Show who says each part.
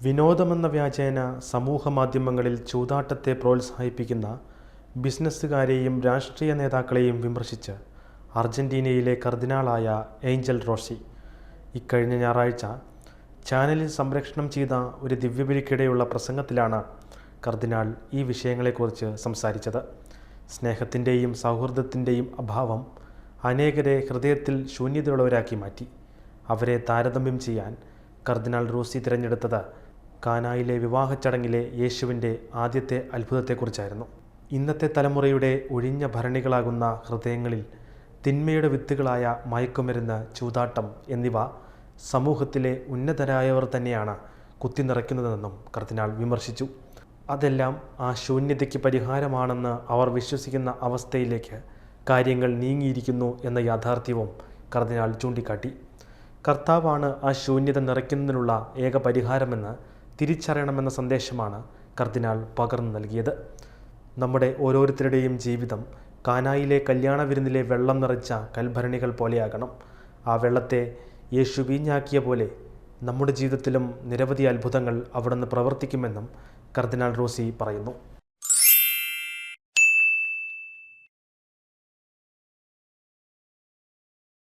Speaker 1: വിനോദമെന്ന വ്യാജേന സമൂഹമാധ്യമങ്ങളിൽ ചൂതാട്ടത്തെ പ്രോത്സാഹിപ്പിക്കുന്ന ബിസിനസ്സുകാരെയും രാഷ്ട്രീയ നേതാക്കളെയും വിമർശിച്ച് അർജന്റീനയിലെ കർദിനാളായ ഏഞ്ചൽ റോസി ഇക്കഴിഞ്ഞ ഞായറാഴ്ച ചാനലിൽ സംപ്രേഷണം ചെയ്ത ഒരു ദിവ്യബലിക്കിടെയുള്ള പ്രസംഗത്തിലാണ് കർദിനാൾ ഈ വിഷയങ്ങളെക്കുറിച്ച് സംസാരിച്ചത്. സ്നേഹത്തിൻ്റെയും സൗഹൃദത്തിൻ്റെയും അഭാവം അനേകരെ ഹൃദയത്തിൽ ശൂന്യതയുള്ളവരാക്കി മാറ്റി. അവരെ താരതമ്യം ചെയ്യാൻ കർദിനാൾ റോസി തിരഞ്ഞെടുത്തത് കാനായിലെ വിവാഹ ചടങ്ങിലെ യേശുവിൻ്റെ ആദ്യത്തെ അത്ഭുതത്തെക്കുറിച്ചായിരുന്നു. ഇന്നത്തെ തലമുറയുടെ ഒഴിഞ്ഞ ഭരണികളാകുന്ന ഹൃദയങ്ങളിൽ തിന്മയുടെ വിത്തുകളായ മയക്കുമരുന്ന്, ചൂതാട്ടം എന്നിവ സമൂഹത്തിലെ ഉന്നതരായവർ തന്നെയാണ് കുത്തിനിറയ്ക്കുന്നതെന്നും കർദിനാൾ വിമർശിച്ചു. അതെല്ലാം ആ ശൂന്യതയ്ക്ക് പരിഹാരമാണെന്ന് അവർ വിശ്വസിക്കുന്ന അവസ്ഥയിലേക്ക് കാര്യങ്ങൾ നീങ്ങിയിരിക്കുന്നു എന്ന യാഥാർത്ഥ്യവും കർദിനാൾ ചൂണ്ടിക്കാട്ടി. കർത്താവാണ് ആ ശൂന്യത നിറയ്ക്കുന്നതിനുള്ള ഏക പരിഹാരമെന്ന് തിരിച്ചറിയണമെന്ന സന്ദേശമാണ് കർദിനാൾ പകർന്നു നൽകിയത്. നമ്മുടെ ഓരോരുത്തരുടെയും ജീവിതം കാനായിലെ കല്യാണ വിരുന്നിലെ വെള്ളം നിറച്ച കൽഭരണികൾ പോലെയാകണം. ആ വെള്ളത്തെ യേശു വീഞ്ഞാക്കിയ പോലെ നമ്മുടെ ജീവിതത്തിലും നിരവധി അത്ഭുതങ്ങൾ അവിടുന്ന് പ്രവർത്തിക്കുമെന്നും കർദിനാൾ റോസി പറയുന്നു.